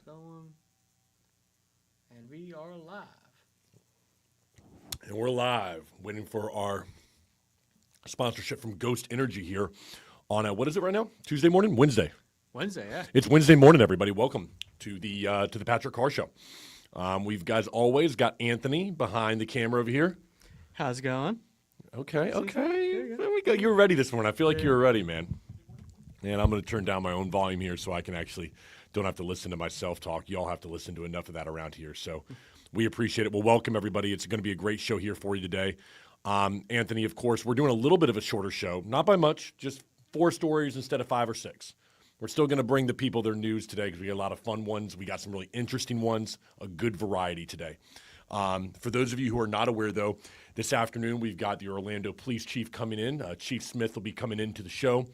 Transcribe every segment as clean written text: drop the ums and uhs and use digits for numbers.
going. And we are live. And we're live, waiting for our sponsorship from Ghost Energy here on what is it right now? Tuesday morning? Wednesday. Wednesday, yeah. It's Wednesday morning, everybody. Welcome to the Patrick Carr Show. We've guys always got Anthony behind the camera over here. How's it going? Okay. There we go. You were ready this morning. I feel like you were ready, man. And I'm going to turn down my own volume here so I can actually don't have to listen to myself talk. You all have to listen to enough of that around here. So we appreciate it. Well, welcome, everybody. It's going to be a great show here for you today. Anthony, of course, we're doing a little bit of a shorter show. Not by much, just 4 stories instead of 5 or 6. We're still going to bring the people their news today because we got a lot of fun ones. We got some really interesting ones, a good variety today. For those of you who are not aware, though, this afternoon we've got the Orlando Police Chief coming in. Chief Smith will be coming into the show.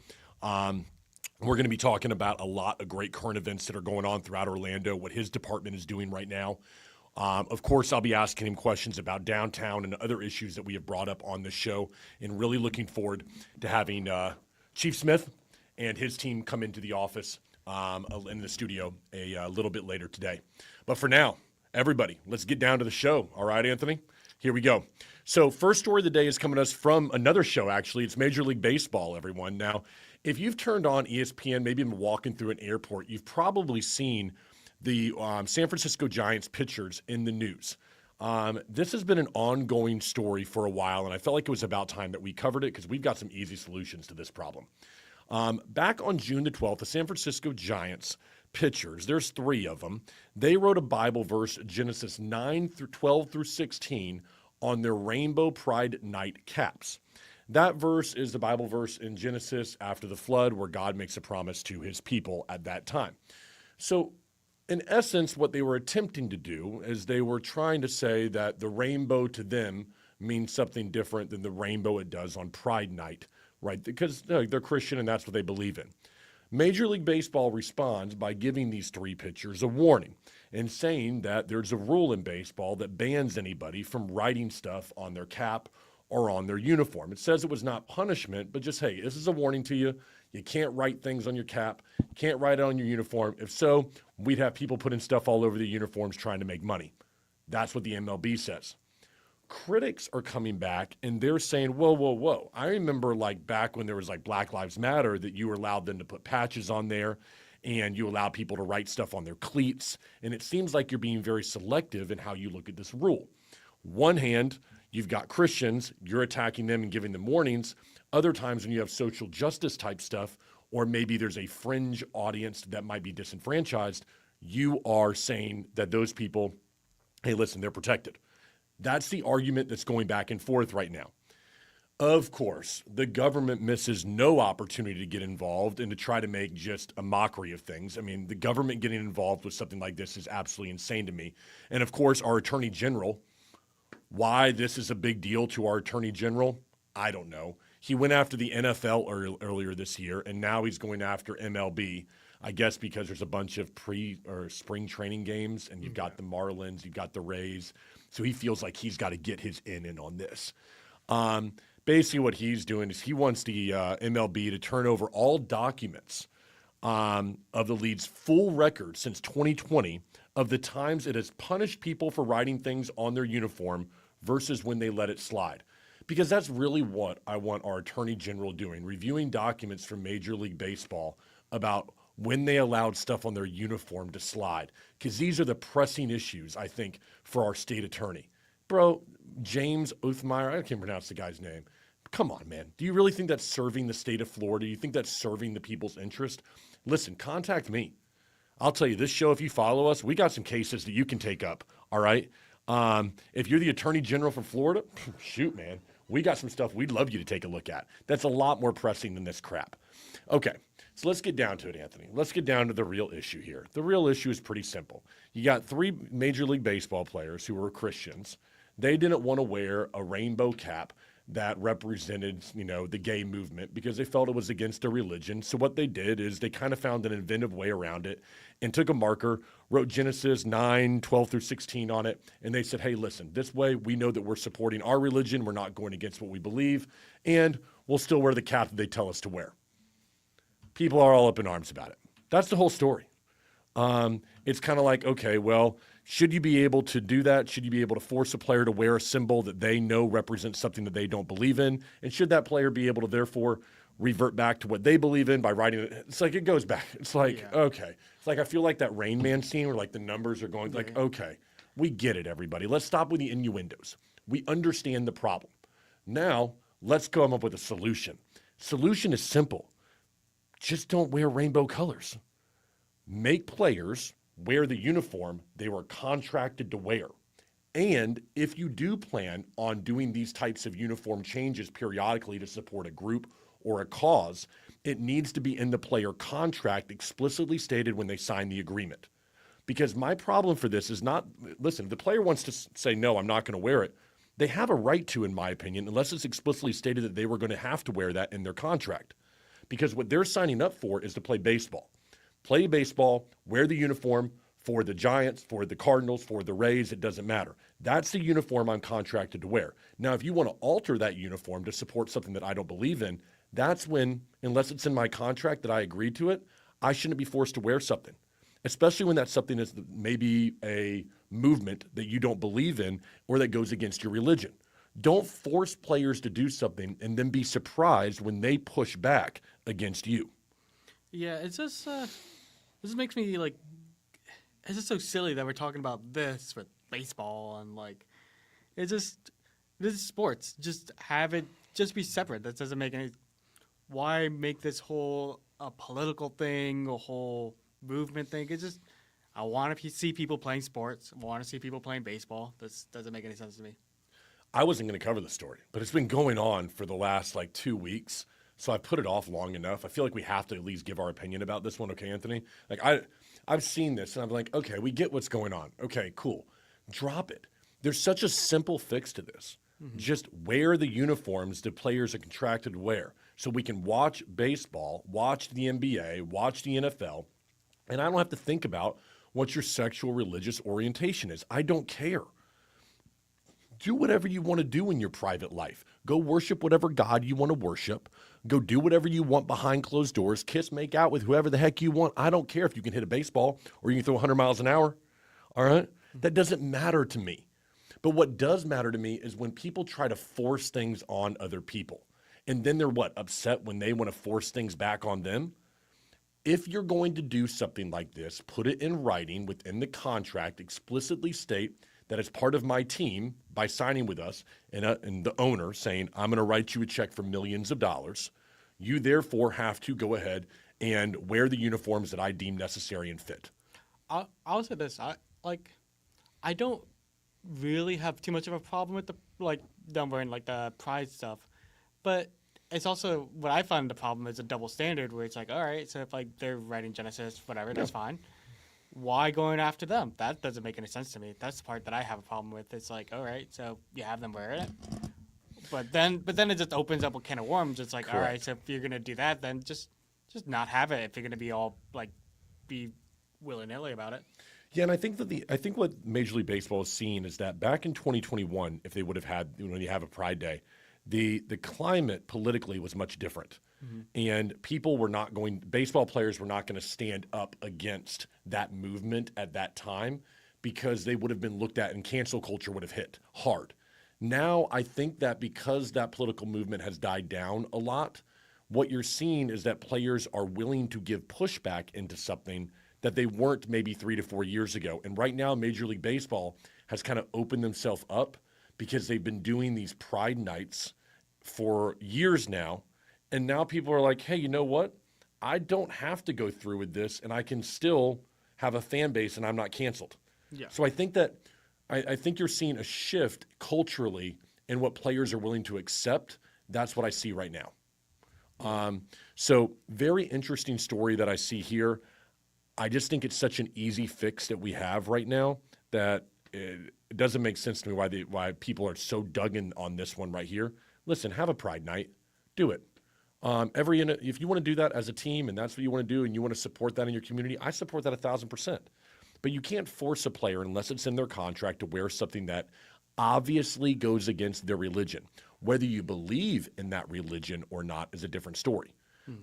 We're going to be talking about a lot of great current events that are going on throughout Orlando, what his department is doing right now. Of course, I'll be asking him questions about downtown and other issues that we have brought up on this show, and really looking forward to having Chief Smith and his team come into the office in the studio a little bit later today. But for now, everybody, let's get down to the show. All right, Anthony? Here we go. So first story of the day is coming to us from another show, actually. It's Major League Baseball, everyone. Now, if you've turned on ESPN, maybe been walking through an airport, you've probably seen the San Francisco Giants pitchers in the news. This has been an ongoing story for a while, and I felt like it was about time that we covered it because we've got some easy solutions to this problem. Back on June the 12th, the San Francisco Giants pitchers, there's 3 of them, they wrote a Bible verse, Genesis 9 through 12 through 16, on their Rainbow Pride Night caps. That verse is the Bible verse in Genesis after the flood where God makes a promise to his people at that time. So in essence, what they were attempting to do is they were trying to say that the rainbow to them means something different than the rainbow it does on Pride Night, right? Because they're Christian and that's what they believe in. Major League Baseball responds by giving these 3 pitchers a warning and saying that there's a rule in baseball that bans anybody from writing stuff on their cap or on their uniform. It says it was not punishment, but just, hey, this is a warning to you. You can't write things on your cap. You can't write it on your uniform. If so, we'd have people putting stuff all over the uniforms trying to make money. That's what the MLB says. Critics are coming back and they're saying, whoa. I remember like back when there was like Black Lives Matter that you allowed them to put patches on there and you allow people to write stuff on their cleats. And it seems like you're being very selective in how you look at this rule. One hand, you've got Christians, you're attacking them and giving them warnings. Other times when you have social justice type stuff, or maybe there's a fringe audience that might be disenfranchised, you are saying that those people, hey, listen, they're protected. That's the argument that's going back and forth right now. Of course, the government misses no opportunity to get involved and to try to make just a mockery of things. I mean, the government getting involved with something like this is absolutely insane to me. And of course, our Attorney General, why this is a big deal to our Attorney General, I don't know. He went after the NFL earlier this year, and now he's going after MLB, I guess because there's a bunch of spring training games, and you've got the Marlins, you've got the Rays. So he feels like he's got to get his in on this. Basically what he's doing is he wants the MLB to turn over all documents of the league's full record since 2020 of the times it has punished people for writing things on their uniform versus when they let it slide. Because that's really what I want our Attorney General doing, reviewing documents from Major League Baseball about when they allowed stuff on their uniform to slide. Because these are the pressing issues, I think, for our state attorney. Bro, James Othmeyer, I can't pronounce the guy's name. Come on, man. Do you really think that's serving the state of Florida? Do you think that's serving the people's interest? Listen, contact me. I'll tell you, this show, if you follow us, we got some cases that you can take up, all right? If you're the Attorney General for Florida, shoot, man. We got some stuff we'd love you to take a look at. That's a lot more pressing than this crap. Okay, so let's get down to it, Anthony. Let's get down to the real issue here. The real issue is pretty simple. You got 3 Major League Baseball players who were Christians. They didn't want to wear a rainbow cap that represented, the gay movement because they felt it was against their religion. So what they did is they kind of found an inventive way around it and took a marker, wrote Genesis 9, 12 through 16 on it, and they said, hey, listen, this way we know that we're supporting our religion, we're not going against what we believe, and we'll still wear the cap that they tell us to wear. People are all up in arms about it. That's the whole story. It's kind of like, okay, well, should you be able to do that? Should you be able to force a player to wear a symbol that they know represents something that they don't believe in? And should that player be able to therefore revert back to what they believe in by writing it? It's like it goes back. It's like, okay. It's like I feel like that Rain Man scene where like the numbers are going like, okay, we get it, everybody. Let's stop with the innuendos. We understand the problem. Now, let's come up with a solution. Solution is simple. Just don't wear rainbow colors. Make players wear the uniform they were contracted to wear. And if you do plan on doing these types of uniform changes periodically to support a group or a cause, it needs to be in the player contract explicitly stated when they sign the agreement. Because my problem for this is not, listen, if the player wants to say, no, I'm not going to wear it, they have a right to, in my opinion, unless it's explicitly stated that they were going to have to wear that in their contract. Because what they're signing up for is to play baseball. Play baseball, wear the uniform for the Giants, for the Cardinals, for the Rays, it doesn't matter. That's the uniform I'm contracted to wear. Now, if you want to alter that uniform to support something that I don't believe in, that's when, unless it's in my contract that I agreed to it, I shouldn't be forced to wear something. Especially when that something is maybe a movement that you don't believe in or that goes against your religion. Don't force players to do something and then be surprised when they push back against you. Yeah, it's just this makes me like, it's just so silly that we're talking about this with baseball and like, it's just, this is sports. Just have it just be separate. That doesn't make any. Why make this whole a political thing, a whole movement thing? It's just, I want to see people playing sports. I want to see people playing baseball. This doesn't make any sense to me. I wasn't going to cover the story, but it's been going on for the last like 2 weeks. So I put it off long enough. I feel like we have to at least give our opinion about this one. Okay, Anthony? Like I've seen this and I'm like, okay, we get what's going on. Okay, cool. Drop it. There's such a simple fix to this. Mm-hmm. Just wear the uniforms the players are contracted to wear so we can watch baseball, watch the NBA, watch the NFL, and I don't have to think about what your sexual religious orientation is. I don't care. Do whatever you want to do in your private life. Go worship whatever God you want to worship. Go do whatever you want behind closed doors. Kiss, make out with whoever the heck you want. I don't care if you can hit a baseball or you can throw 100 miles an hour. All right? That doesn't matter to me. But what does matter to me is when people try to force things on other people. And then they're upset when they want to force things back on them? If you're going to do something like this, put it in writing within the contract, explicitly state that as part of my team, by signing with us, and the owner saying, I'm going to write you a check for millions of dollars, you therefore have to go ahead and wear the uniforms that I deem necessary and fit. I'll say this. I don't really have too much of a problem with them wearing the pride stuff. But it's also, what I find the problem is a double standard where it's like, all right, so if they're writing Genesis, whatever, that's fine. Why going after them? That doesn't make any sense to me. That's the part that I have a problem with. It's like, all right, so you have them wear it. But then it just opens up a can of worms. It's like, Correct. all right, so if you're going to do that, then just not have it if you're going to be all, be willy-nilly about it. Yeah, and I think what Major League Baseball is seeing is that back in 2021, if they would have had, when you have a Pride Day, the climate politically was much different. Mm-hmm. And baseball players were not going to stand up against that movement at that time because they would have been looked at and cancel culture would have hit hard. Now, I think that because that political movement has died down a lot, what you're seeing is that players are willing to give pushback into something that they weren't maybe 3 to 4 years ago. And right now, Major League Baseball has kind of opened themselves up because they've been doing these Pride Nights for years now. And now people are like, hey, you know what? I don't have to go through with this, and I can still have a fan base, and I'm not canceled. Yeah. So I think I think you're seeing a shift culturally in what players are willing to accept. That's what I see right now. So very interesting story that I see here. I just think it's such an easy fix that we have right now that it doesn't make sense to me why people are so dug in on this one right here. Listen, have a Pride Night. Do it. If you want to do that as a team and that's what you want to do and you want to support that in your community, I support that 1,000%. But you can't force a player unless it's in their contract to wear something that obviously goes against their religion. Whether you believe in that religion or not is a different story.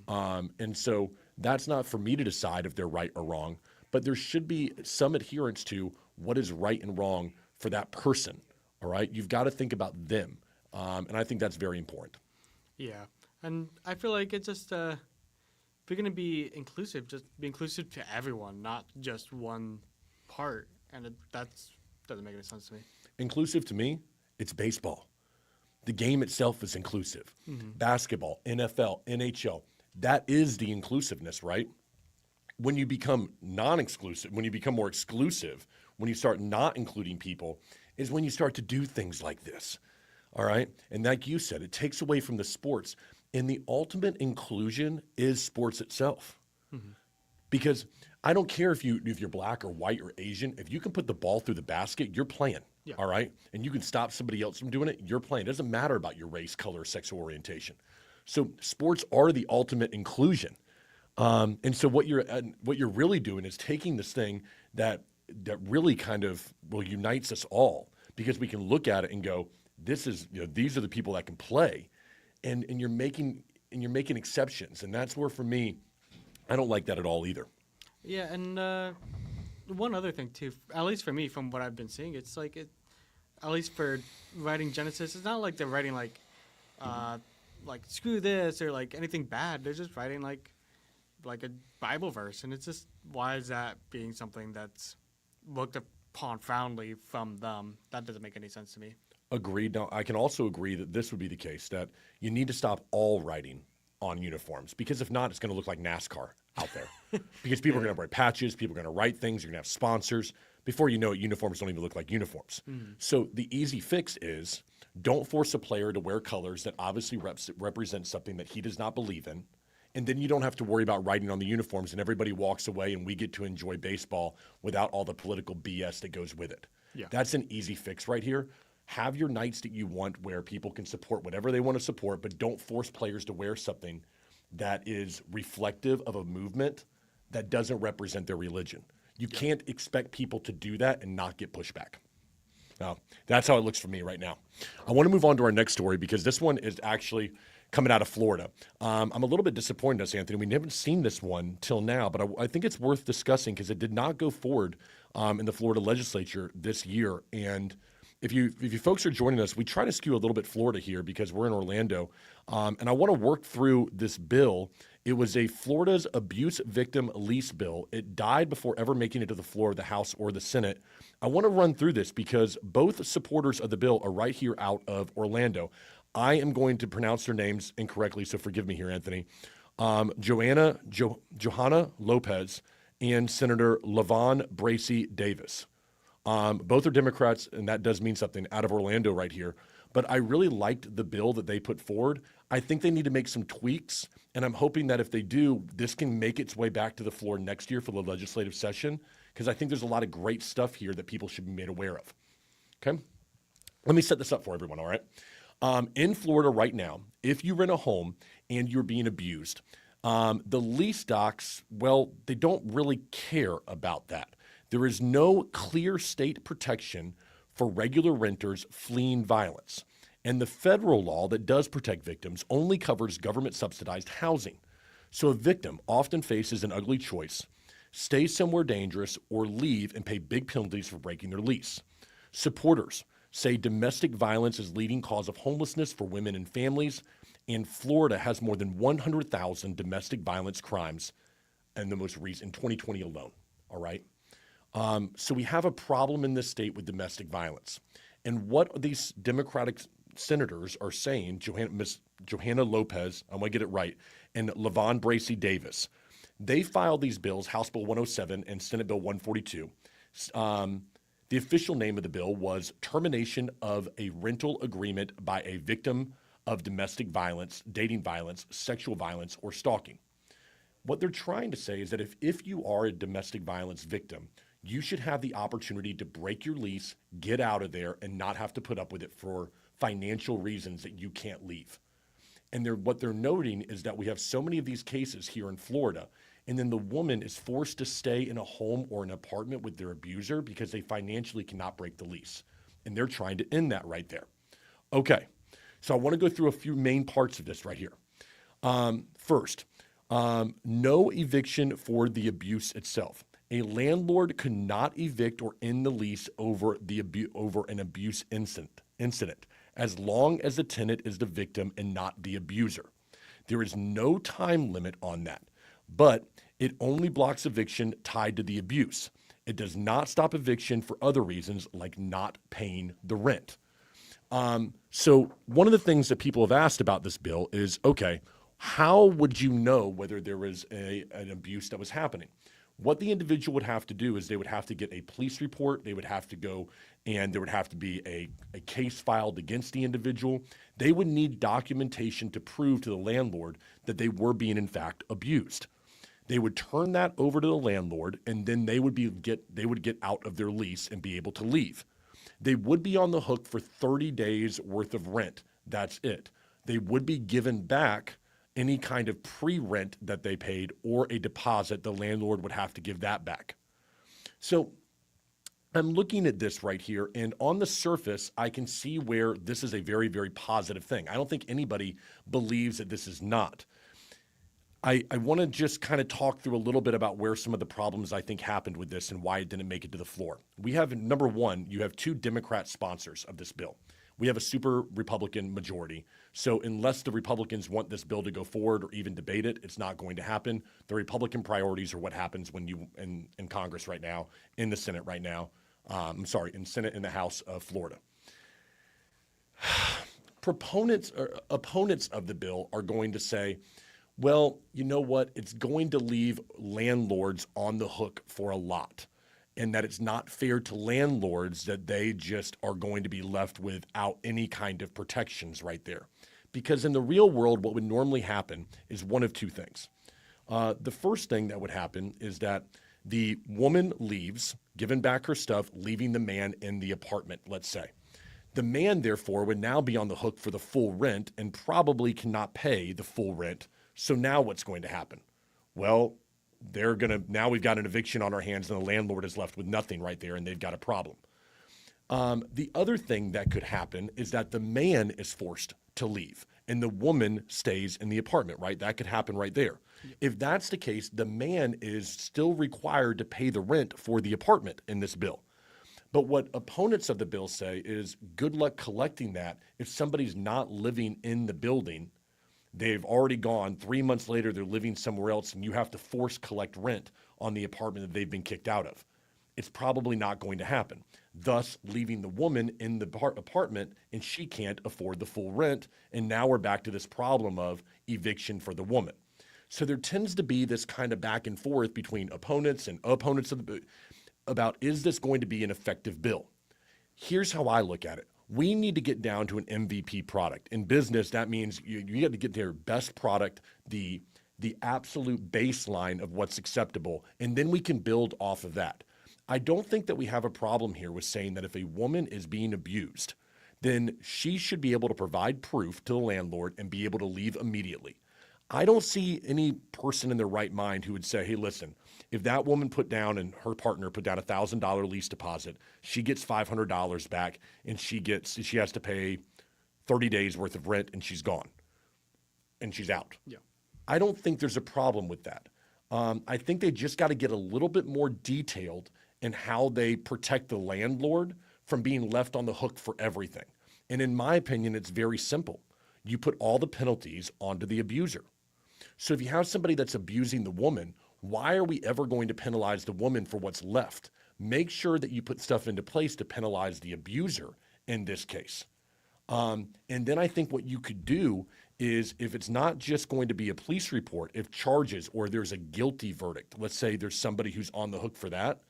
And so that's not for me to decide if they're right or wrong. but there should be some adherence to what is right and wrong for that person. All right, you've got to think about them, and I think that's very important. Yeah, and I feel like it's just if you're gonna be inclusive, just be inclusive to everyone, not just one part, and that's doesn't make any sense to me. Inclusive to me, it's baseball. The game itself is inclusive. Basketball, NFL, NHL, that is the inclusiveness, right? When you become non-exclusive, when you become more exclusive, when you start not including people, is when you start to do things like this, all right? And like you said, it takes away from the sports. And the ultimate inclusion is sports itself. Because I don't care if you're black or white or Asian, if you can put the ball through the basket, you're playing, all right? And you can stop somebody else from doing it, you're playing. It doesn't matter about your race, color, sexual orientation. So sports are the ultimate inclusion. And so what you're really doing is taking this thing that really kind of unites us all, because we can look at it and go, this is, these are the people that can play, and you're making exceptions, and that's where, for me, I don't like that at all either. Yeah, and one other thing too, at least for me, from what I've been seeing, it's like at least for writing Genesis, it's not like they're writing like screw this or like anything bad. They're just writing like a Bible verse, and it's just, why is that being something that's looked upon frowningly from them? That doesn't make any sense to me. Agreed. Now, I can also agree that this would be the case, that you need to stop all writing on uniforms, because if not, it's going to look like NASCAR out there. Because people are going to wear patches, people are going to write things, you're going to have sponsors. Before you know it, uniforms don't even look like uniforms. So the easy fix is, don't force a player to wear colors that obviously represent something that he does not believe in. And then you don't have to worry about writing on the uniforms, and everybody walks away and we get to enjoy baseball without all the political BS that goes with it. Yeah. That's an easy fix right here. Have your nights that you want where people can support whatever they want to support, but don't force players to wear something that is reflective of a movement that doesn't represent their religion. You can't expect people to do that and not get pushback. Now, that's how it looks for me right now. I want to move on to our next story, because this one is actually coming out of Florida. I'm a little bit disappointed in us, Anthony. We haven't seen this one till now, but I think it's worth discussing because it did not go forward in the Florida legislature this year. And if you folks are joining us, we try to skew a little bit Florida here because we're in Orlando. And I want to work through this bill. It was a Florida's abuse victim lease bill. It died before ever making it to the floor of the House or the Senate. I want to run through this because both supporters of the bill are right here out of Orlando. I am going to pronounce their names incorrectly, so forgive me here, Anthony. Johanna Lopez and Senator LaVon Bracey Davis. Both are Democrats, and that does mean something, out of Orlando right here. But I really liked the bill that they put forward. I think they need to make some tweaks, and I'm hoping that if they do, this can make its way back to the floor next year for the legislative session, because I think there's a lot of great stuff here that people should be made aware of. Okay? Let me set this up for everyone, all right? In Florida right now, if you rent a home and you're being abused, the lease docs, well, they don't really care about that. There is no clear state protection for regular renters fleeing violence. And the federal law that does protect victims only covers government-subsidized housing. So a victim often faces an ugly choice: stay somewhere dangerous or leave and pay big penalties for breaking their lease. Supporters say domestic violence is leading cause of homelessness for women and families, and Florida has more than 100,000 domestic violence crimes in the most recent, in 2020 alone, all right? So we have a problem in this state with domestic violence. And what these Democratic senators are saying, Miss Johanna Lopez, I'm going to get it right, and LaVon Bracey Davis, they filed these bills, House Bill 107 and Senate Bill 142. The official name of the bill was Termination of a Rental Agreement by a Victim of Domestic Violence, Dating Violence, Sexual Violence, or Stalking. What they're trying to say is that if you are a domestic violence victim, you should have the opportunity to break your lease, get out of there, and not have to put up with it for financial reasons that you can't leave. And what they're noting is that we have so many of these cases here in Florida, and then the woman is forced to stay in a home or an apartment with their abuser because they financially cannot break the lease. And they're trying to end that right there. Okay, so I want to go through a few main parts of this right here. First, no eviction for the abuse itself. A landlord could not evict or end the lease over an abuse incident as long as the tenant is the victim and not the abuser. There is no time limit on that, but it only blocks eviction tied to the abuse. It does not stop eviction for other reasons like not paying the rent. So one of the things that people have asked about this bill is, okay, how would you know whether there was an abuse that was happening? What the individual would have to do is they would have to get a police report. They would have to go and there would have to be a case filed against the individual. They would need documentation to prove to the landlord that they were being, in fact, abused. They would turn that over to the landlord, and then they would get out of their lease and be able to leave. They would be on the hook for 30 days worth of rent. That's it. They would be given back any kind of pre-rent that they paid or a deposit. The landlord would have to give that back. So I'm looking at this right here, and on the surface, I can see where this is a very, very positive thing. I don't think anybody believes that this is not. I want to just kind of talk through a little bit about where some of the problems I think happened with this and why it didn't make it to the floor. We have, number one, you have 2 Democrat sponsors of this bill. We have a super Republican majority. So unless the Republicans want this bill to go forward or even debate it, it's not going to happen. The Republican priorities are what happens when you in Congress right now, in the Senate right now. In Senate in the House of Florida. Opponents of the bill are going to say, well, you know what? It's going to leave landlords on the hook for a lot, and that it's not fair to landlords that they just are going to be left without any kind of protections right there. Because in the real world, what would normally happen is one of 2 things. The first thing that would happen is that the woman leaves, giving back her stuff, leaving the man in the apartment, let's say. The man, therefore, would now be on the hook for the full rent and probably cannot pay the full rent. So now what's going to happen? Well, now we've got an eviction on our hands and the landlord is left with nothing right there and they've got a problem. The other thing that could happen is that the man is forced to leave and the woman stays in the apartment, right? That could happen right there. If that's the case, the man is still required to pay the rent for the apartment in this bill. But what opponents of the bill say is good luck collecting that if somebody's not living in the building. They've already gone. 3 months later, they're living somewhere else, and you have to force collect rent on the apartment that they've been kicked out of. It's probably not going to happen, thus leaving the woman in the apartment, and she can't afford the full rent. And now we're back to this problem of eviction for the woman. So there tends to be this kind of back and forth between opponents and opponents of the bill about, is this going to be an effective bill? Here's how I look at it. We need to get down to an MVP product. In business, that means you have to get their best product, the absolute baseline of what's acceptable, and then we can build off of that. I don't think that we have a problem here with saying that if a woman is being abused, then she should be able to provide proof to the landlord and be able to leave immediately. I don't see any person in their right mind who would say, hey, listen, if that woman put down and her partner put down $1,000 lease deposit, she gets $500 back and she has to pay 30 days worth of rent and she's gone and she's out. Yeah. I don't think there's a problem with that. I think they just got to get a little bit more detailed in how they protect the landlord from being left on the hook for everything. And in my opinion, it's very simple. You put all the penalties onto the abuser. So if you have somebody that's abusing the woman, why are we ever going to penalize the woman for what's left? Make sure that you put stuff into place to penalize the abuser in this case. And then I think what you could do is, if it's not just going to be a police report, if charges or there's a guilty verdict, let's say there's somebody who's on the hook for that,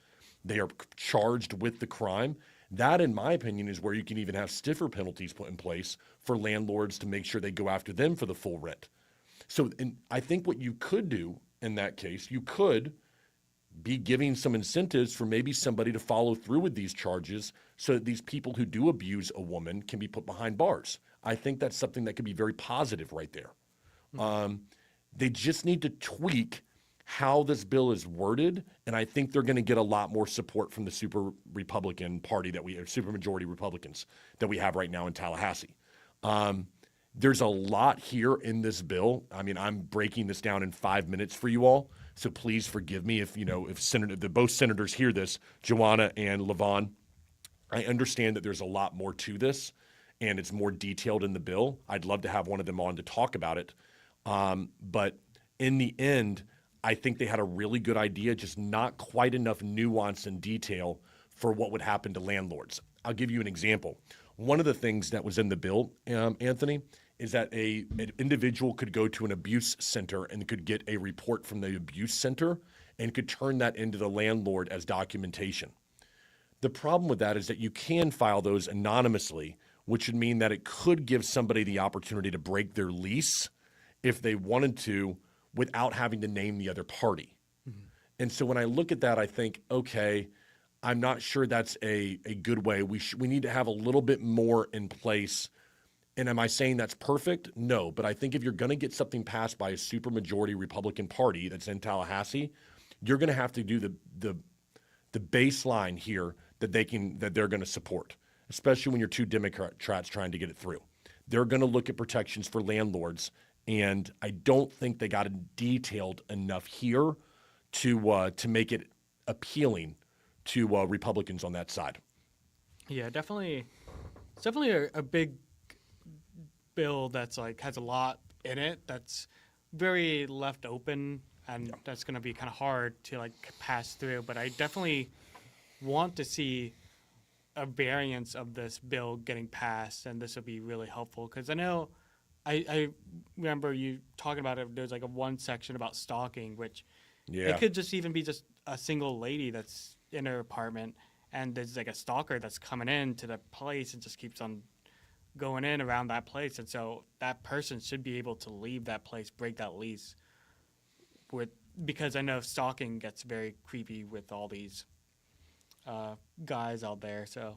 they are charged with the crime. That, in my opinion, is where you can even have stiffer penalties put in place for landlords to make sure they go after them for the full rent. So I think what you could do in that case, you could be giving some incentives for maybe somebody to follow through with these charges so that these people who do abuse a woman can be put behind bars. I think that's something that could be very positive right there. They just need to tweak how this bill is worded, and I think they're going to get a lot more support from the super Republican party super majority Republicans that we have right now in Tallahassee. There's a lot here in this bill. I mean, I'm breaking this down in 5 minutes for you all. So please forgive me if both senators hear this, Joanna and Levon. I understand that there's a lot more to this, and it's more detailed in the bill. I'd love to have one of them on to talk about it. But in the end, I think they had a really good idea, just not quite enough nuance and detail for what would happen to landlords. I'll give you an example. One of the things that was in the bill, Anthony, is that an individual could go to an abuse center and could get a report from the abuse center and could turn that into the landlord as documentation. The problem with that is that you can file those anonymously, which would mean that it could give somebody the opportunity to break their lease if they wanted to without having to name the other party. Mm-hmm. And so when I look at that, I think, okay, I'm not sure that's a good way. We need to have a little bit more in place. And am I saying that's perfect? No. But I think if you're going to get something passed by a supermajority Republican Party that's in Tallahassee, you're going to have to do the baseline here that they're going to support, especially when you're two Democrats trying to get it through. They're going to look at protections for landlords, and I don't think they got it detailed enough here to make it appealing to Republicans on that side. Yeah, definitely. It's definitely a big bill that's has a lot in it that's very left open, and that's going to be kind of hard to pass through. But I definitely want to see a variance of this bill getting passed, and this will be really helpful because I know I remember you talking about it. There's a one section about stalking, which it could just even be just a single lady that's in her apartment, and there's a stalker that's coming in to the place and just keeps on going in around that place, and so that person should be able to leave that place, break that lease, because I know stalking gets very creepy with all these guys out there. So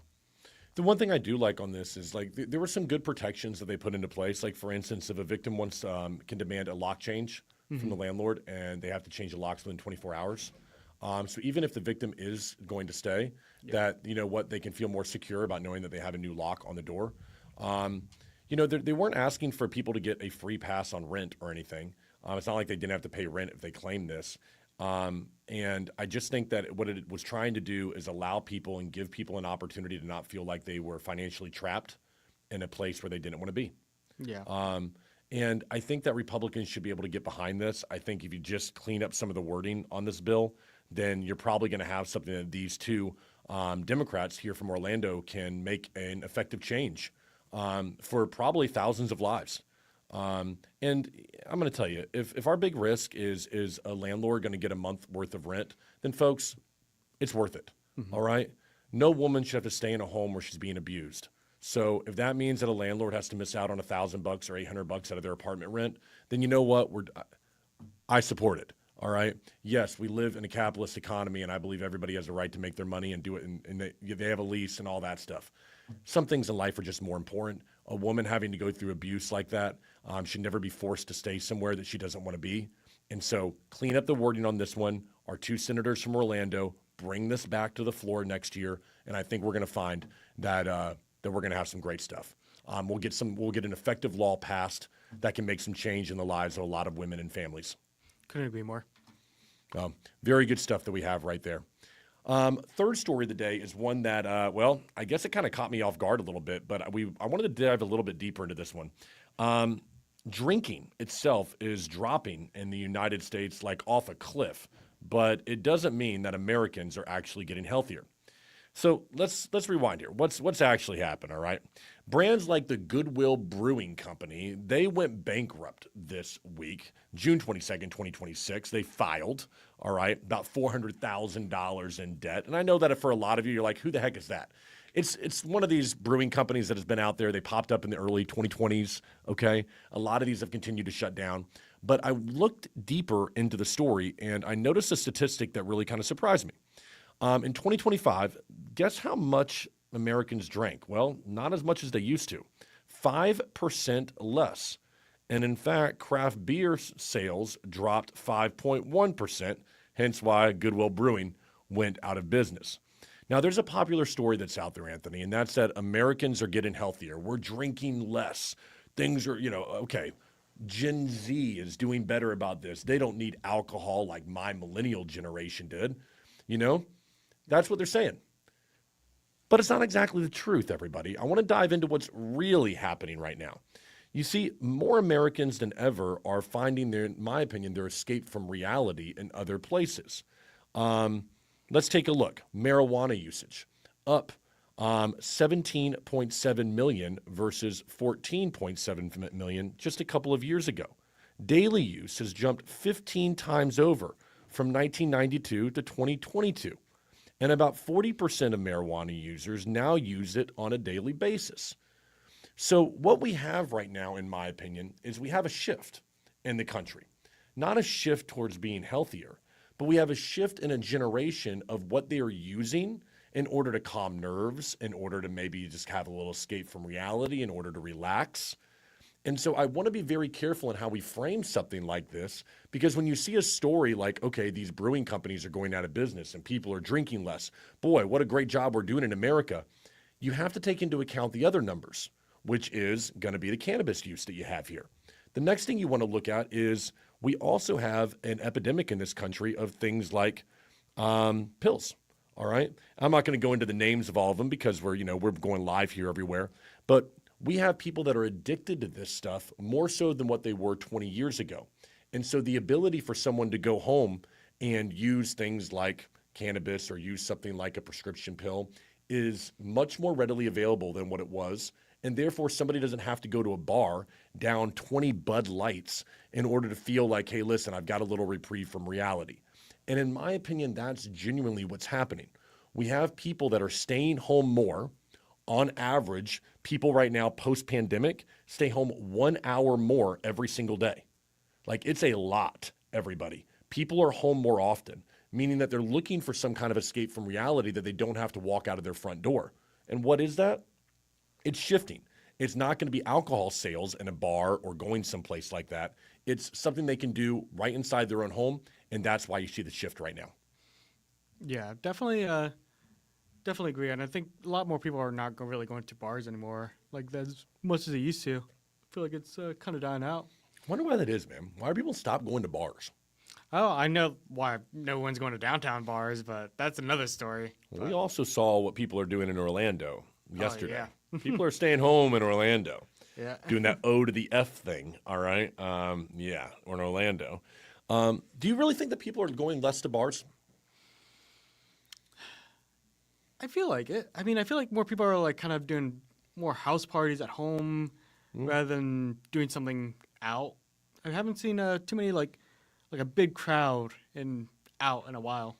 the one thing I do like on this is there were some good protections that they put into place. Like for instance, if a victim can demand a lock change from the landlord, and they have to change the locks within 24 hours. So even if the victim is going to stay, that they can feel more secure about knowing that they have a new lock on the door. They weren't asking for people to get a free pass on rent or anything. It's not like they didn't have to pay rent if they claimed this. And I just think that what it was trying to do is allow people and give people an opportunity to not feel like they were financially trapped in a place where they didn't want to be. Yeah. And I think that Republicans should be able to get behind this. I think if you just clean up some of the wording on this bill, then you're probably going to have something that these two Democrats here from Orlando can make an effective change for probably thousands of lives. And I'm going to tell you, if our big risk is a landlord going to get a month worth of rent, then folks, it's worth it. Mm-hmm. All right. No woman should have to stay in a home where she's being abused. So if that means that a landlord has to miss out on $1,000 or $800 out of their apartment rent, then you know what? I support it. All right. Yes, we live in a capitalist economy, and I believe everybody has a right to make their money and do it, and they have a lease and all that stuff. Some things in life are just more important. A woman having to go through abuse like that should never be forced to stay somewhere that she doesn't want to be. And so clean up the wording on this one. Our two senators from Orlando bring this back to the floor next year, and I think we're going to find that we're going to have some great stuff. We'll get an effective law passed that can make some change in the lives of a lot of women and families. Couldn't agree more. Very good stuff that we have right there. Third story of the day is one that, I guess it kind of caught me off guard a little bit, but I wanted to dive a little bit deeper into this one. Drinking itself is dropping in the United States like off a cliff, but it doesn't mean that Americans are actually getting healthier. So let's rewind here. What's actually happened, all right? Brands like the Goodwill Brewing Company, they went bankrupt this week, June 22nd, 2026. They filed, all right, about $400,000 in debt. And I know that for a lot of you, you're like, who the heck is that? It's one of these brewing companies that has been out there. They popped up in the early 2020s, okay? A lot of these have continued to shut down. But I looked deeper into the story, and I noticed a statistic that really kind of surprised me. In 2025, guess how much Americans drank? Well, not as much as they used to. 5% less. And in fact, craft beer sales dropped 5.1%, hence why Goodwill Brewing went out of business. Now, there's a popular story that's out there, Anthony, and that's that Americans are getting healthier. We're drinking less. Things are, okay. Gen Z is doing better about this. They don't need alcohol like my millennial generation did. You know, that's what they're saying. But it's not exactly the truth, everybody. I want to dive into what's really happening right now. You see, more Americans than ever are finding in my opinion, their escape from reality in other places. Let's take a look. Marijuana usage up 17.7 million versus 14.7 million just a couple of years ago. Daily use has jumped 15 times over from 1992 to 2022. And about 40% of marijuana users now use it on a daily basis. So what we have right now, in my opinion, is we have a shift in the country. Not a shift towards being healthier, but we have a shift in a generation of what they are using in order to calm nerves, in order to maybe just have a little escape from reality, in order to relax. And so I want to be very careful in how we frame something like this, because when you see a story like, okay, these brewing companies are going out of business and people are drinking less, boy, what a great job we're doing in America, you have to take into account the other numbers, which is going to be the cannabis use that you have here. The next thing you want to look at is we also have an epidemic in this country of things like pills. All right. I'm not going to go into the names of all of them because we're going live here everywhere, but we have people that are addicted to this stuff more so than what they were 20 years ago. And so the ability for someone to go home and use things like cannabis or use something like a prescription pill is much more readily available than what it was. And therefore, somebody doesn't have to go to a bar, down 20 Bud Lights in order to feel like, hey, listen, I've got a little reprieve from reality. And in my opinion, that's genuinely what's happening. We have people that are staying home more. On average, people right now, post-pandemic, stay home 1 hour more every single day. Like, it's a lot, everybody. People are home more often, meaning that they're looking for some kind of escape from reality that they don't have to walk out of their front door. And what is that? It's shifting. It's not going to be alcohol sales in a bar or going someplace like that. It's something they can do right inside their own home, and that's why you see the shift right now. Yeah, definitely agree. And I think a lot more people are not really going to bars anymore, like as much as they used to. I feel like it's kind of dying out. I wonder why that is, man. Why do people stop going to bars? Oh, I know why no one's going to downtown bars, but that's another story. We also saw what people are doing in Orlando yesterday. Oh, yeah. People are staying home in Orlando. Yeah. Doing that O to the F thing, all right? Or in Orlando. Do you really think that people are going less to bars? I feel like it. I mean, I feel like more people are like kind of doing more house parties at home rather than doing something out. I haven't seen too many like a big crowd out in a while,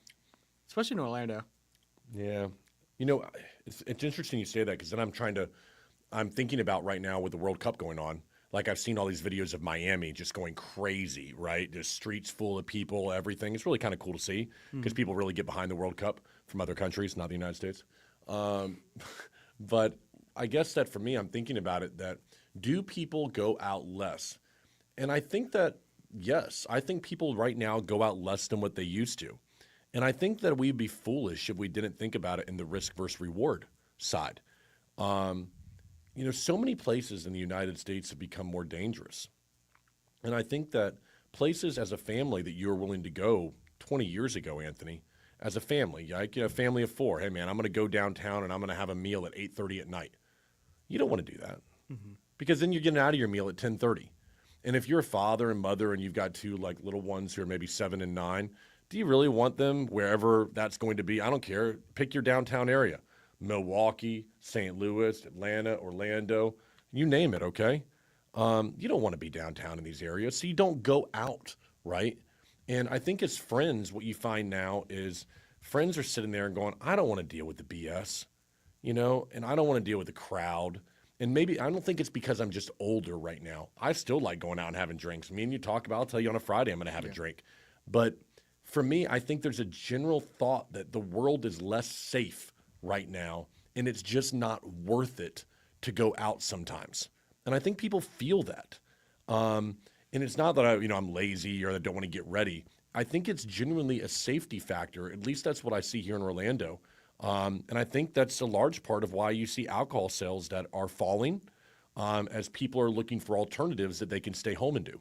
especially in Orlando. Yeah. It's interesting you say that because then I'm thinking about right now with the World Cup going on. Like I've seen all these videos of Miami just going crazy, right? Just streets full of people, everything. It's really kind of cool to see because people really get behind the World Cup from other countries, not the United States. But I guess that for me, I'm thinking about it that do people go out less? And I think that, yes, I think people right now go out less than what they used to. And I think that we'd be foolish if we didn't think about it in the risk versus reward side. So many places in the United States have become more dangerous. And I think that places as a family that you were willing to go 20 years ago, Anthony, as a family, like a family of four, hey, man, I'm going to go downtown and I'm going to have a meal at 8:30 at night. You don't want to do that because then you're getting out of your meal at 10:30. And if you're a father and mother and you've got two like little ones who are maybe 7 and 9, do you really want them wherever that's going to be? I don't care. Pick your downtown area. Milwaukee, St. Louis, Atlanta, Orlando, you name it, okay? You don't want to be downtown in these areas, so you don't go out, right? And I think as friends, what you find now is friends are sitting there and going, I don't want to deal with the BS, and I don't want to deal with the crowd. And maybe I don't think it's because I'm just older right now. I still like going out and having drinks. Me and you talk about, I'll tell you on a Friday I'm going to have a drink. But for me, I think there's a general thought that the world is less safe right now, and it's just not worth it to go out sometimes. And I think people feel that. And it's not that I'm lazy or I don't want to get ready. I think it's genuinely a safety factor. At least that's what I see here in Orlando. And I think that's a large part of why you see alcohol sales that are falling. as people are looking for alternatives that they can stay home and do.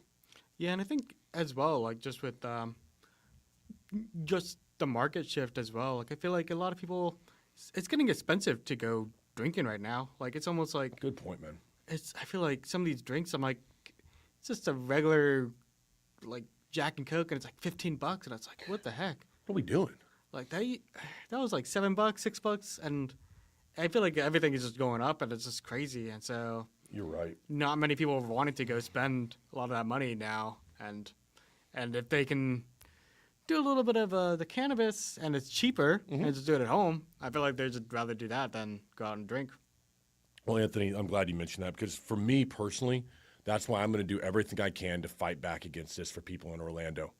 Yeah, and I think as well, like just with just the market shift as well. Like I feel like a lot of people, it's getting expensive to go drinking right now. Like it's almost like Good point, man. I feel like some of these drinks, I'm like, it's just a regular like Jack and Coke, and it's like $15, and it's like, what the heck? What are we doing? Like that was like $7, $6, and I feel like everything is just going up, and it's just crazy. And so You're right. not many people are wanting to go spend a lot of that money now, and if they can do a little bit of the cannabis and it's cheaper and just do it at home, I feel like they'd just rather do that than go out and drink. Well, Anthony, I'm glad you mentioned that because for me personally, that's why I'm going to do everything I can to fight back against this for people in Orlando.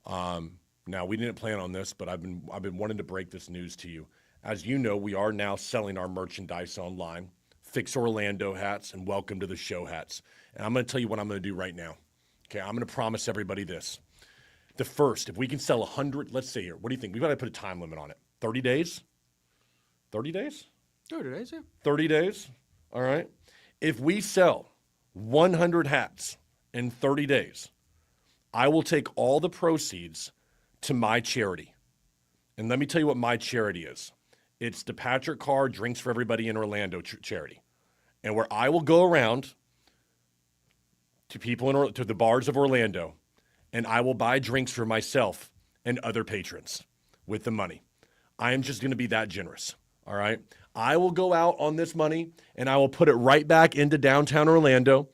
Now, we didn't plan on this, but I've been wanting to break this news to you. As you know, we are now selling our merchandise online, Fix Orlando hats and Welcome to the Show hats. And I'm going to tell you what I'm going to do right now. Okay, I'm going to promise everybody this. The first, if we can sell 100, let's see here. What do you think? We've got to put a time limit on it. 30 days? 30 days? 30 days, yeah. 30 days? All right. If we sell 100 hats in 30 days, I will take all the proceeds to my charity. And let me tell you what my charity is. It's the Patrick Carr Drinks for Everybody in Orlando charity. And where I will go around to people to the bars of Orlando, and I will buy drinks for myself and other patrons with the money. I am just going to be that generous, all right? I will go out on this money, and I will put it right back into downtown Orlando.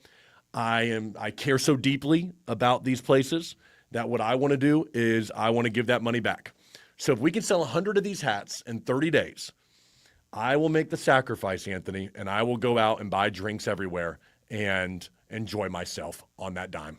I care so deeply about these places that what I want to do is I want to give that money back. So if we can sell 100 of these hats in 30 days, I will make the sacrifice, Anthony, and I will go out and buy drinks everywhere and enjoy myself on that dime.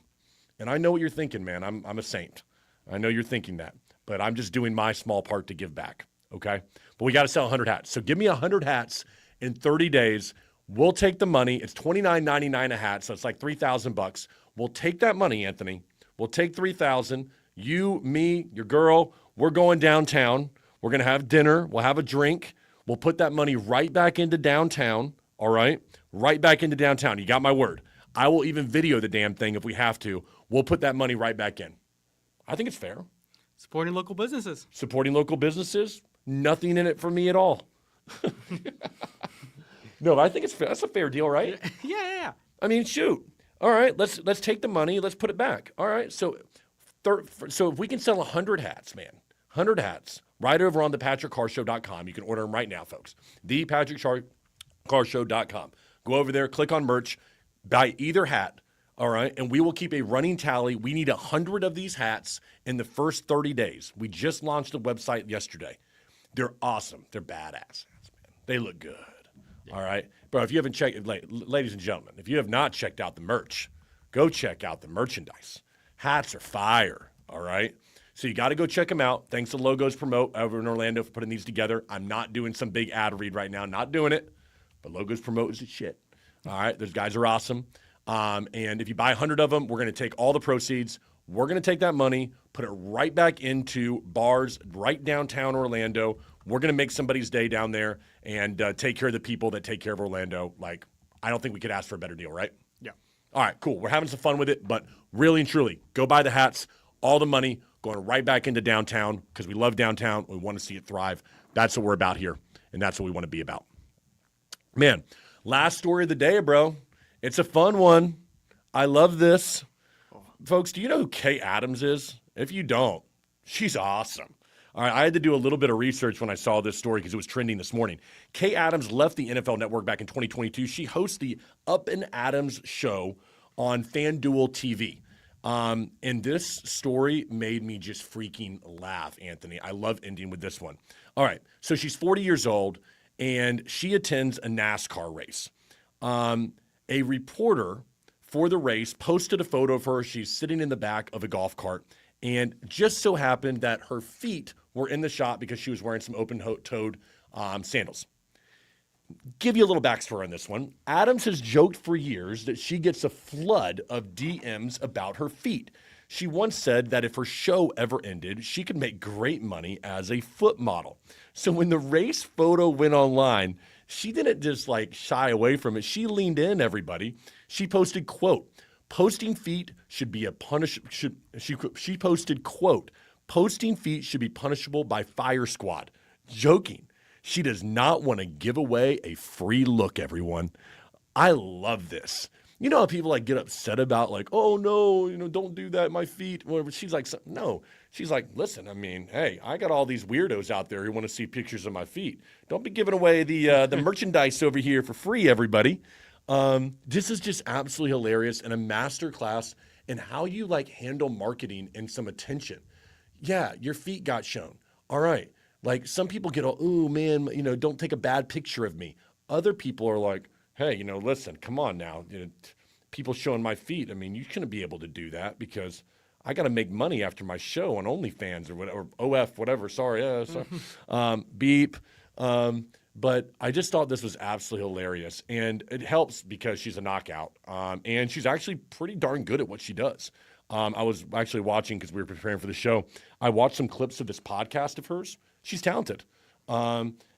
And I know what you're thinking, man. I'm a saint. I know you're thinking that. But I'm just doing my small part to give back, okay? But we got to sell 100 hats. So give me 100 hats in 30 days. We'll take the money. It's $29.99 a hat, so it's like $3,000. We'll take that money, Anthony. We'll take $3,000. You, me, your girl, we're going downtown. We're going to have dinner. We'll have a drink. We'll put that money right back into downtown, all right? Right back into downtown. You got my word. I will even video the damn thing if we have to. We'll put that money right back in. I think it's fair. Supporting local businesses. Supporting local businesses, nothing in it for me at all. No, I think it's fair. That's a fair deal, right? Yeah. I mean, shoot. All right, let's take the money. Let's put it back. All right, so if we can sell 100 hats, man, 100 hats, right over on thepatrickcarshow.com. You can order them right now, folks. Thepatrickcarshow.com. Go over there, click on merch, buy either hat. All right, and we will keep a running tally. We need 100 of these hats in the first 30 days. We just launched the website yesterday. They're awesome. They're badass hats, man. They look good. Yeah. All right, bro, if you haven't checked, ladies and gentlemen, if you have not checked out the merch, go check out the merchandise. Hats are fire, all right? So you got to go check them out. Thanks to Logos Promote over in Orlando for putting these together. I'm not doing some big ad read right now, not doing it, but Logos Promote is the shit. All right, those guys are awesome. And if you buy 100 of them, we're going to take all the proceeds. We're going to take that money, put it right back into bars right downtown Orlando. We're going to make somebody's day down there and take care of the people that take care of Orlando. Like, I don't think we could ask for a better deal, right? Yeah. All right, cool. We're having some fun with it, but really and truly, go buy the hats. All the money going right back into downtown because we love downtown. We want to see it thrive. That's what we're about here, and that's what we want to be about. Man, last story of the day, bro. It's a fun one. I love this. Folks, do you know who Kay Adams is? If you don't, she's awesome. All right, I had to do a little bit of research when I saw this story because it was trending this morning. Kay Adams left the NFL Network back in 2022. She hosts the Up and Adams show on FanDuel TV. And this story made me just freaking laugh, Anthony. I love ending with this one. All right, so she's 40 years old, and she attends a NASCAR race. A reporter for the race posted a photo of her. She's sitting in the back of a golf cart, and just so happened that her feet were in the shot because she was wearing some open-toed sandals. Give you a little backstory on this one. Adams has joked for years that she gets a flood of DMs about her feet. She once said that if her show ever ended, she could make great money as a foot model. So when the race photo went online, she didn't just like shy away from it. She leaned in, everybody. She posted, quote, posting feet should be a she posted, quote, posting feet should be punishable by fire squad. Joking. She does not want to give away a free look, everyone. I love this. You know how people like get upset about like, oh no, don't do that, my feet, whatever. She's like, no. She's like, listen, I mean, hey, I got all these weirdos out there who want to see pictures of my feet. Don't be giving away the merchandise over here for free, everybody. This is just absolutely hilarious and a masterclass in how you like handle marketing and some attention. Yeah, your feet got shown. All right. Like some people get all, oh man, don't take a bad picture of me. Other people are like, hey, listen, come on now. People showing my feet. I mean, you shouldn't be able to do that because I got to make money after my show on OnlyFans or whatever, or OF, whatever. Sorry. Sorry. Beep. But I just thought this was absolutely hilarious. And it helps because she's a knockout. And she's actually pretty darn good at what she does. I was actually watching because we were preparing for the show. I watched some clips of this podcast of hers. She's talented.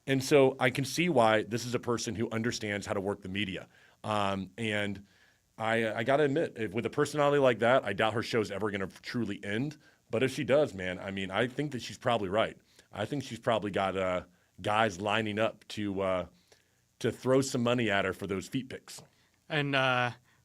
And so I can see why this is a person who understands how to work the media. And I got to admit, with a personality like that, I doubt her show's ever going to truly end. But if she does, man, I mean, I think that she's probably right. I think she's probably got guys lining up to throw some money at her for those feet pics. And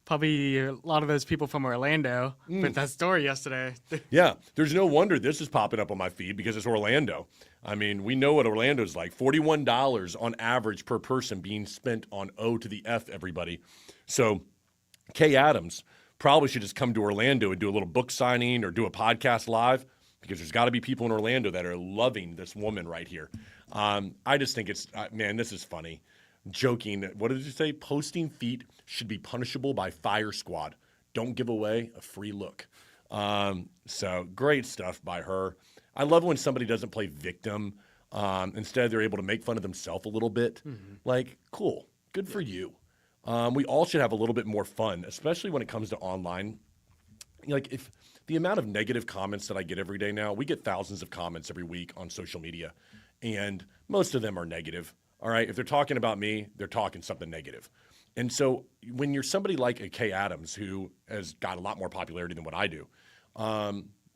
probably a lot of those people from Orlando with that story yesterday. Yeah, there's no wonder this is popping up on my feed because it's Orlando. I mean, we know what Orlando's like. $41 on average per person being spent on O to the F, everybody. So Kay Adams probably should just come to Orlando and do a little book signing or do a podcast live because there's got to be people in Orlando that are loving this woman right here. I just think it's, man, this is funny. Joking. What did you say? Posting feet should be punishable by fire squad. Don't give away a free look. So great stuff by her. I love when somebody doesn't play victim. Instead, they're able to make fun of themselves a little bit. Mm-hmm. Like, cool. Good for you. We all should have a little bit more fun, especially when it comes to online. Like, if the amount of negative comments that I get every day now, we get thousands of comments every week on social media, and most of them are negative. All right, if they're talking about me, they're talking something negative. And so when you're somebody like a Kay Adams, who has got a lot more popularity than what I do,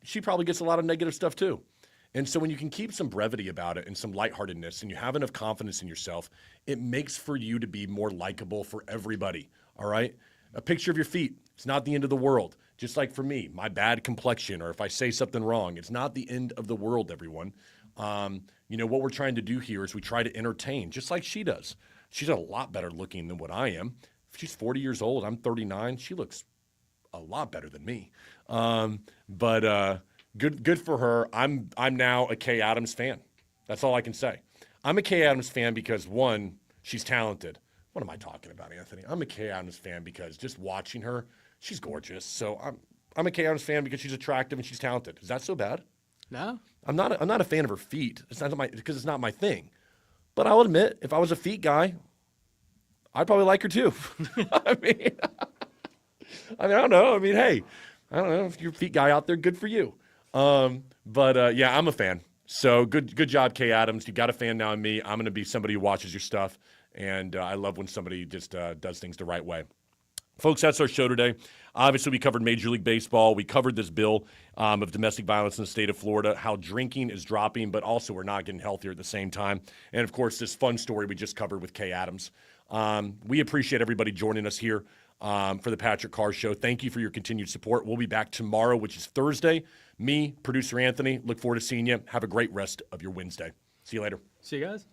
she probably gets a lot of negative stuff too. And so when you can keep some brevity about it and some lightheartedness and you have enough confidence in yourself, it makes for you to be more likable for everybody, all right? A picture of your feet, it's not the end of the world. Just like for me, my bad complexion or if I say something wrong, it's not the end of the world, everyone. What we're trying to do here is we try to entertain, just like she does. She's a lot better looking than what I am. If she's 40 years old, I'm 39. She looks a lot better than me. But good for her. I'm now a Kay Adams fan. That's all I can say. I'm a Kay Adams fan because, one, she's talented. What am I talking about, Anthony? I'm a Kay Adams fan because just watching her, she's gorgeous. So I'm a Kay Adams fan because she's attractive and she's talented. Is that so bad? No. I'm not a fan of her feet. It's not because it's not my thing. But I'll admit, if I was a feet guy, I'd probably like her too. I mean, I don't know. I mean, hey, I don't know if you're a feet guy out there, good for you. Yeah, I'm a fan. So good job, Kay Adams. You got a fan now in me. I'm going to be somebody who watches your stuff, and I love when somebody just does things the right way. Folks, that's our show today. Obviously, we covered Major League Baseball. We covered this bill of domestic violence in the state of Florida, how drinking is dropping, but also we're not getting healthier at the same time. And, of course, this fun story we just covered with Kay Adams. We appreciate everybody joining us here for the Patrick Carr Show. Thank you for your continued support. We'll be back tomorrow, which is Thursday. Me, producer Anthony, look forward to seeing you. Have a great rest of your Wednesday. See you later. See you guys.